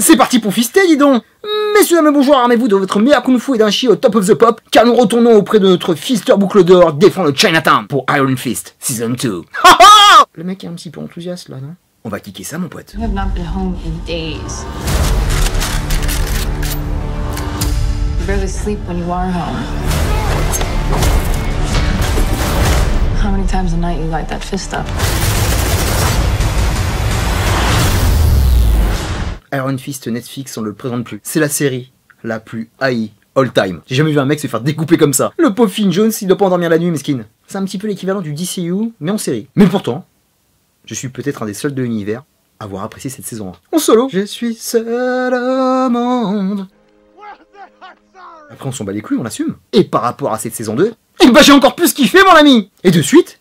C'est parti pour fister, dis donc. Messieurs, dames et bonjour, armez-vous de votre meilleur kung-fu et d'un chi au top of the pop, car nous retournons auprès de notre fister boucle d'or défendre le Chinatown pour Iron Fist Season 2. Le mec est un petit peu enthousiaste là, non? On va kicker ça, mon pote. I have not been home in days. You barely sleep when you are home. How many times a night you light that fist up? Iron Fist Netflix, on le présente plus. C'est la série la plus haïe all time. J'ai jamais vu un mec se faire découper comme ça. Le pauvre Finn Jones, il doit pas endormir la nuit, mesquine. C'est un petit peu l'équivalent du DCU, mais en série. Mais pourtant, je suis peut-être un des seuls de l'univers à avoir apprécié cette saison 1. En solo, je suis seul au monde. Après, on s'en bat les couilles, on l'assume. Et par rapport à cette saison 2, eh ben j'ai encore plus kiffé, mon ami. Et de suite,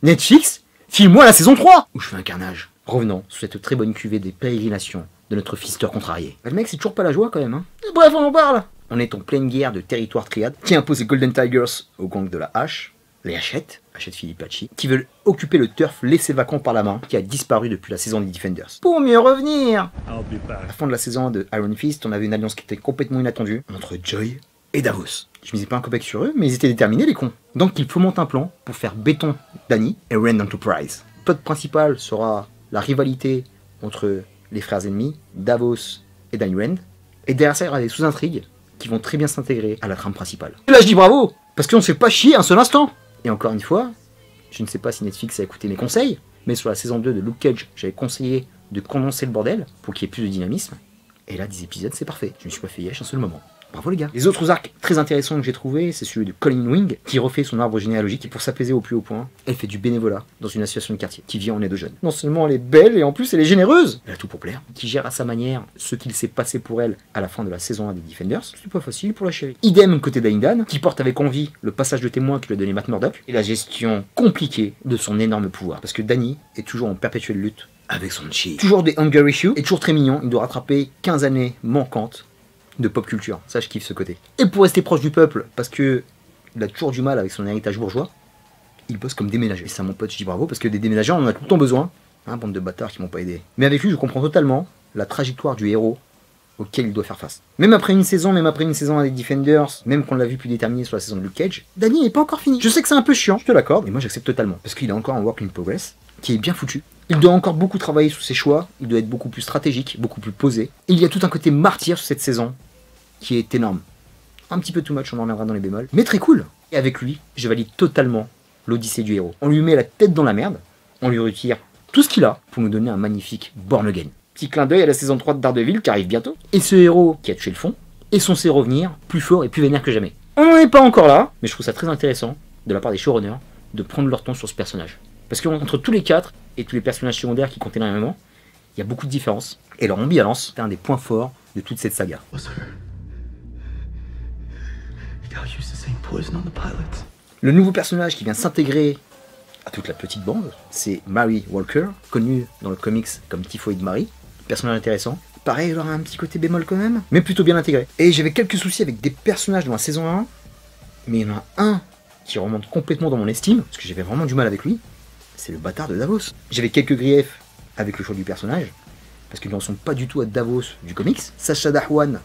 Netflix, file-moi la saison 3, où je fais un carnage. Revenons sur cette très bonne cuvée des pérégrinations de notre fister contrarié. Le mec, c'est toujours pas la joie quand même, hein. Bref, on en parle. On est en pleine guerre de territoire triade qui impose les Golden Tigers au gang de la hache, les Hachette Filipacci, qui veulent occuper le turf laissé vacant par la main qui a disparu depuis la saison des Defenders. Pour mieux revenir. À la fin de la saison de Iron Fist, on avait une alliance qui était complètement inattendue entre Joy et Davos. Je misais pas un copec sur eux, mais ils étaient déterminés, les cons. Donc ils fomentent un plan pour faire béton Dany et Rand Enterprise. Le plot principal sera la rivalité entre les frères ennemis, Davos et Dany Rand. Et derrière ça, il y aura des sous-intrigues qui vont très bien s'intégrer à la trame principale. Et là, je dis bravo, parce qu'on ne se fait pas chier un seul instant. Et encore une fois, je ne sais pas si Netflix a écouté mes conseils, mais sur la saison 2 de Luke Cage, j'avais conseillé de condenser le bordel pour qu'il y ait plus de dynamisme. Et là, 10 épisodes, c'est parfait. Je ne me suis pas fait yesh un seul moment. Bravo les gars. Les autres arcs très intéressants que j'ai trouvé, c'est celui de Colleen Wing, qui refait son arbre généalogique et pour s'apaiser au plus haut point, elle fait du bénévolat dans une association de quartier qui vit en aide aux jeunes. Non seulement elle est belle et en plus elle est généreuse, elle a tout pour plaire, qui gère à sa manière ce qu'il s'est passé pour elle à la fin de la saison 1 des Defenders. C'est pas facile pour la chérie. Idem côté d'Aindan, qui porte avec envie le passage de témoin que lui a donné Matt Murdock et la gestion compliquée de son énorme pouvoir. Parce que Dany est toujours en perpétuelle lutte avec son chi. Toujours des hunger issues et toujours très mignon, il doit rattraper 15 années manquantes de pop culture, ça je kiffe ce côté. Et pour rester proche du peuple, parce que il a toujours du mal avec son héritage bourgeois, il bosse comme déménager. Et ça mon pote, je dis bravo, parce que des déménageurs on en a tout le temps besoin, hein, bande de bâtards qui m'ont pas aidé. Mais avec lui je comprends totalement la trajectoire du héros auquel il doit faire face. Même après une saison avec Defenders, même qu'on l'a vu plus déterminé sur la saison de Luke Cage, Dany n'est pas encore fini. Je sais que c'est un peu chiant, je te l'accorde, mais moi j'accepte totalement, parce qu'il a encore un work in progress qui est bien foutu. Il doit encore beaucoup travailler sur ses choix, il doit être beaucoup plus stratégique, beaucoup plus posé. Et il y a tout un côté martyr sur cette saison qui est énorme. Un petit peu too much, on en reviendra dans les bémols, mais très cool. Et avec lui, je valide totalement l'odyssée du héros. On lui met la tête dans la merde, on lui retire tout ce qu'il a pour nous donner un magnifique born again. Petit clin d'œil à la saison 3 de Daredevil qui arrive bientôt. Et ce héros qui a tué le fond est censé revenir plus fort et plus vénère que jamais. On n'en est pas encore là, mais je trouve ça très intéressant de la part des showrunners de prendre leur temps sur ce personnage. Parce qu'entre tous les quatre et tous les personnages secondaires qui comptent énormément, il y a beaucoup de différences. Et leur ambivalence, c'est un des points forts de toute cette saga. Le nouveau personnage qui vient s'intégrer à toute la petite bande, c'est Mary Walker, connue dans le comics comme Typhoid Mary. Personnage intéressant. Pareil, il aura un petit côté bémol quand même, mais plutôt bien intégré. Et j'avais quelques soucis avec des personnages dans la saison 1, mais il y en a un qui remonte complètement dans mon estime, parce que j'avais vraiment du mal avec lui, c'est le bâtard de Davos. J'avais quelques griefs avec le choix du personnage, parce qu'ils ne ressemblent pas du tout à Davos du comics. Sacha Dhawan,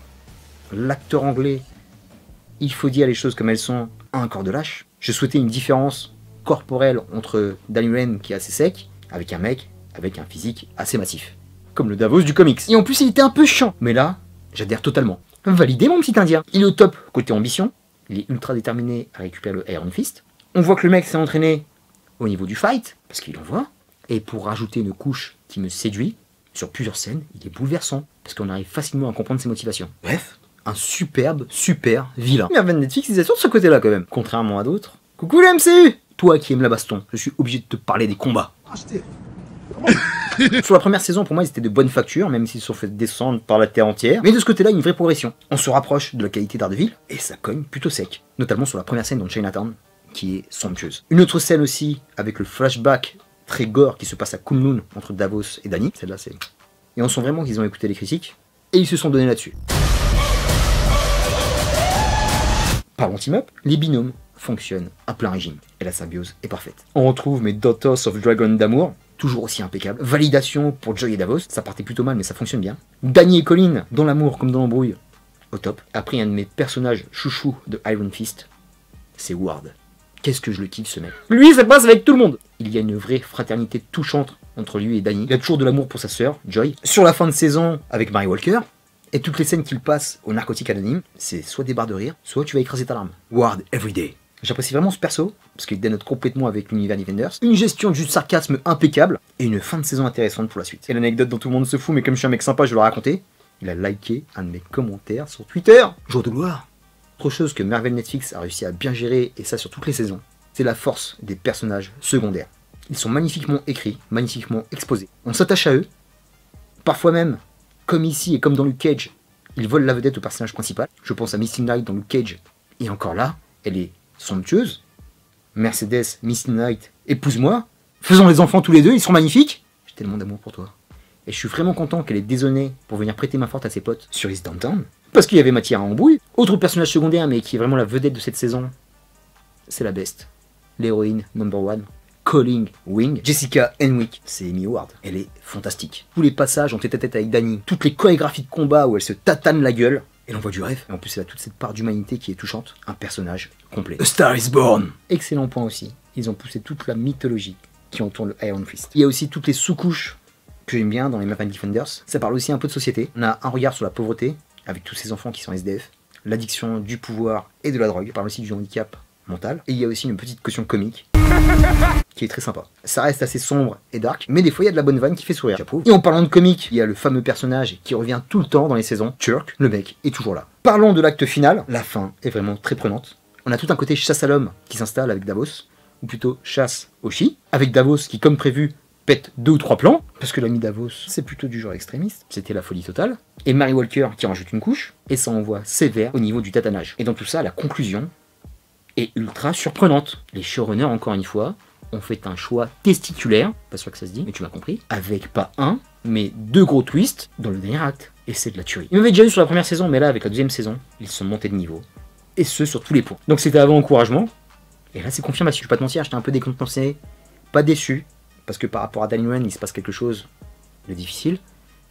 l'acteur anglais, il faut dire les choses comme elles sont, a un corps de lâche. Je souhaitais une différence corporelle entre Dany Rand qui est assez sec, avec un mec avec un physique assez massif. Comme le Davos du comics. Et en plus il était un peu chiant. Mais là, j'adhère totalement. Validé mon petit indien. Il est au top côté ambition. Il est ultra déterminé à récupérer le Iron Fist. On voit que le mec s'est entraîné au niveau du fight, parce qu'il en voit. Et pour rajouter une couche qui me séduit, sur plusieurs scènes, il est bouleversant. Parce qu'on arrive facilement à comprendre ses motivations. Bref, un superbe, super vilain. Mais avec Netflix, ils assurent de ce côté-là quand même. Contrairement à d'autres. Coucou le MCU! Toi qui aimes la baston, je suis obligé de te parler des combats. Sur la première saison, pour moi, ils étaient de bonne facture, même s'ils se sont fait descendre par la terre entière. Mais de ce côté-là, une vraie progression. On se rapproche de la qualité d'Ardeville, et ça cogne plutôt sec. Notamment sur la première scène dans Chinatown, qui est somptueuse. Une autre scène aussi, avec le flashback très gore qui se passe à Kunlun entre Davos et Dany. Celle-là, c'est... Et on sent vraiment qu'ils ont écouté les critiques, et ils se sont donnés là-dessus. Parlons team-up, les binômes fonctionnent à plein régime, et la symbiose est parfaite. On retrouve mes Daughters of Dragon d'amour, toujours aussi impeccable. Validation pour Joy et Davos, ça partait plutôt mal mais ça fonctionne bien. Danny et Colin, dans l'amour comme dans l'embrouille, au top. Après, un de mes personnages chouchou de Iron Fist, c'est Ward. Qu'est-ce que je le kiffe ce mec. Lui, ça passe avec tout le monde. Il y a une vraie fraternité touchante entre lui et Danny. Il a toujours de l'amour pour sa sœur, Joy. Sur la fin de saison, avec Mary Walker, et toutes les scènes qu'il passe au narcotique anonyme, c'est soit des barres de rire, soit tu vas écraser ta larme. Ward everyday. J'apprécie vraiment ce perso, parce qu'il dénote complètement avec l'univers Defenders. Une gestion du sarcasme impeccable, et une fin de saison intéressante pour la suite. Et l'anecdote dont tout le monde se fout, mais comme je suis un mec sympa, je vais la raconter. Il a liké un de mes commentaires sur Twitter. Jour de gloire. Autre chose que Marvel Netflix a réussi à bien gérer, et ça sur toutes les saisons, c'est la force des personnages secondaires. Ils sont magnifiquement écrits, magnifiquement exposés. On s'attache à eux. Parfois même, comme ici et comme dans Luke Cage, ils volent la vedette au personnage principal. Je pense à Misty Knight dans Luke Cage. Et encore là, elle est somptueuse. Mercedes, Misty Knight, épouse-moi. Faisons les enfants tous les deux, ils sont magnifiques. J'ai tellement d'amour pour toi. Et je suis vraiment content qu'elle ait désonné pour venir prêter main forte à ses potes sur East Downtown. Parce qu'il y avait matière à embrouille. Autre personnage secondaire, mais qui est vraiment la vedette de cette saison, c'est la best. L'héroïne number one. Calling Wing. Jessica Henwick, c'est Amy Ward. Elle est fantastique. Tous les passages en tête-à-tête avec Danny, toutes les chorégraphies de combat où elle se tatane la gueule, elle envoie du rêve. Et en plus, elle a toute cette part d'humanité qui est touchante. Un personnage complet. A Star is Born. Excellent point aussi. Ils ont poussé toute la mythologie qui entoure le Iron Fist. Il y a aussi toutes les sous-couches que j'aime bien dans les Marvel Defenders. Ça parle aussi un peu de société. On a un regard sur la pauvreté, avec tous ces enfants qui sont SDF, l'addiction du pouvoir et de la drogue. On parle aussi du handicap mental. Et il y a aussi une petite caution comique qui est très sympa. Ça reste assez sombre et dark, mais des fois il y a de la bonne vanne qui fait sourire, j'approuve. Et en parlant de comique, il y a le fameux personnage qui revient tout le temps dans les saisons, Turk, le mec est toujours là. Parlons de l'acte final, la fin est vraiment très prenante. On a tout un côté chasse à l'homme qui s'installe avec Davos, ou plutôt chasse au chi, avec Davos qui, comme prévu, pète 2 ou 3 plans, parce que l'ami Davos, c'est plutôt du genre extrémiste, c'était la folie totale, et Mary Walker qui rajoute une couche, et ça envoie sévère au niveau du tatanage. Et dans tout ça, la conclusion est ultra surprenante. Les showrunners, encore une fois, ont fait un choix testiculaire, pas sûr que ça se dit, mais tu m'as compris, avec pas un, mais 2 gros twists dans le dernier acte, et c'est de la tuerie. Ils m'avaient déjà eu sur la première saison, mais là, avec la deuxième saison, ils sont montés de niveau, et ce, sur tous les points. Donc c'était avant encouragement, et là c'est confirmation. Je vais pas te mentir, j'étais un peu décontenancé, pas déçu, parce que par rapport à Danny Rand, il se passe quelque chose de difficile.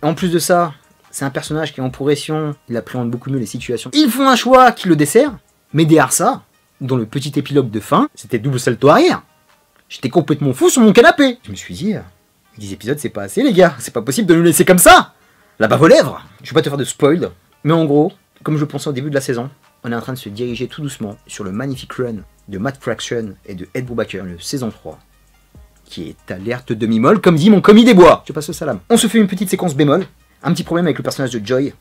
En plus de ça, c'est un personnage qui est en progression, il appréhende beaucoup mieux les situations. Ils font un choix qui le dessert, mais derrière ça, dans le petit épilogue de fin, c'était double salto arrière. J'étais complètement fou sur mon canapé. Je me suis dit, 10 épisodes c'est pas assez les gars, c'est pas possible de nous laisser comme ça. La bave aux lèvres. Je vais pas te faire de spoil, mais en gros, comme je pensais au début de la saison, on est en train de se diriger tout doucement sur le magnifique run de Matt Fraction et de Ed Brubaker, le saison 3, qui est alerte demi-molle, comme dit mon commis des bois. Je passe le salam. On se fait une petite séquence bémol. Un petit problème avec le personnage de Joy.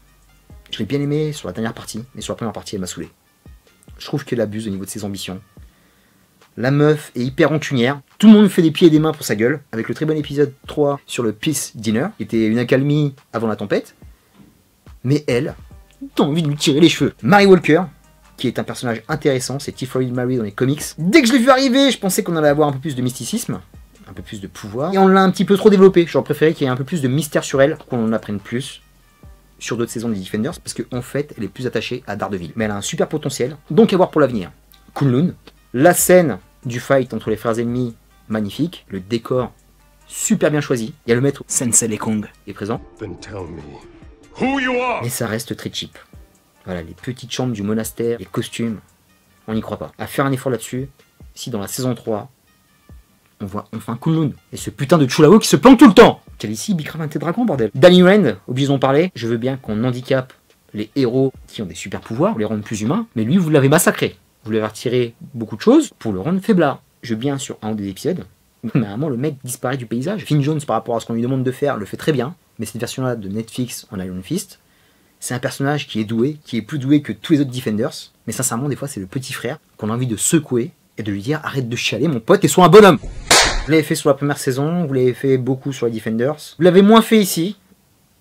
Je l'ai bien aimé sur la dernière partie, mais sur la première partie, elle m'a saoulé. Je trouve qu'elle abuse au niveau de ses ambitions. La meuf est hyper rancunière. Tout le monde fait des pieds et des mains pour sa gueule. Avec le très bon épisode 3 sur le Peace Dinner, qui était une accalmie avant la tempête. Mais elle, t'as envie de lui tirer les cheveux. Mary Walker, qui est un personnage intéressant, c'est Typhoid Mary dans les comics. Dès que je l'ai vu arriver, je pensais qu'on allait avoir un peu plus de mysticisme, un peu plus de pouvoir. Et on l'a un petit peu trop développé. J'aurais préféré qu'il y ait un peu plus de mystère sur elle, qu'on en apprenne plus sur d'autres saisons des Defenders, parce qu'en fait, elle est plus attachée à Daredevil. Mais elle a un super potentiel, donc à voir pour l'avenir. Kunlun, la scène du fight entre les frères ennemis, magnifique. Le décor, super bien choisi. Il y a le maître Sensei Lekong qui est présent. Mais ça reste très cheap. Voilà, les petites chambres du monastère, les costumes, on n'y croit pas. À faire un effort là-dessus, si dans la saison 3, on voit enfin Kunlun et ce putain de Chulao qui se plante tout le temps. Quel ici bicrave un dragon, bordel. Danny Rand, oublions d'en parler, je veux bien qu'on handicape les héros qui ont des super pouvoirs, pour les rendre plus humains, mais lui, vous l'avez massacré. Vous lui avez retiré beaucoup de choses pour le rendre faiblard. Je veux bien sur un ou des épisodes, mais à un moment, le mec disparaît du paysage. Finn Jones, par rapport à ce qu'on lui demande de faire, le fait très bien, mais cette version-là de Netflix en Iron Fist, c'est un personnage qui est doué, qui est plus doué que tous les autres Defenders, mais sincèrement, des fois, c'est le petit frère qu'on a envie de secouer et de lui dire arrête de chialer, mon pote, et sois un bonhomme. Vous l'avez fait sur la première saison, vous l'avez fait beaucoup sur les Defenders, vous l'avez moins fait ici,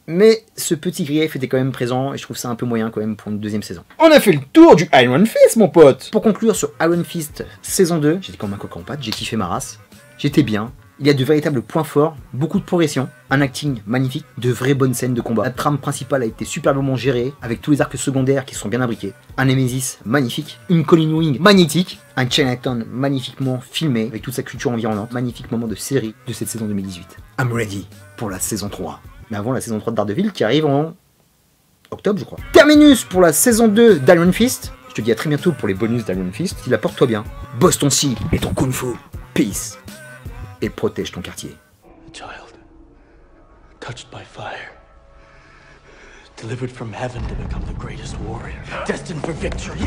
mais ce petit grief était quand même présent et je trouve ça un peu moyen quand même pour une deuxième saison. On a fait le tour du Iron Fist, mon pote. Pour conclure sur Iron Fist saison 2, j'étais comme un coq en pâte, j'ai kiffé ma race, j'étais bien, Il y a de véritables points forts, beaucoup de progression, un acting magnifique, de vraies bonnes scènes de combat. La trame principale a été superbement gérée, avec tous les arcs secondaires qui sont bien imbriqués. Un Nemesis magnifique, une Colleen Wing magnétique, un Chinatown magnifiquement filmé, avec toute sa culture environnante. Magnifique moment de série de cette saison 2018. I'm ready pour la saison 3. Mais avant la saison 3 de Daredevil qui arrive en octobre, je crois. Terminus pour la saison 2 d'Iron Fist. Je te dis à très bientôt pour les bonus d'Iron Fist. Il apporte-toi bien. Bosse ton si et ton kung fu. Peace. Et protège ton quartier. A child, touched by fire, delivered from heaven to become the greatest warrior, destined for victory.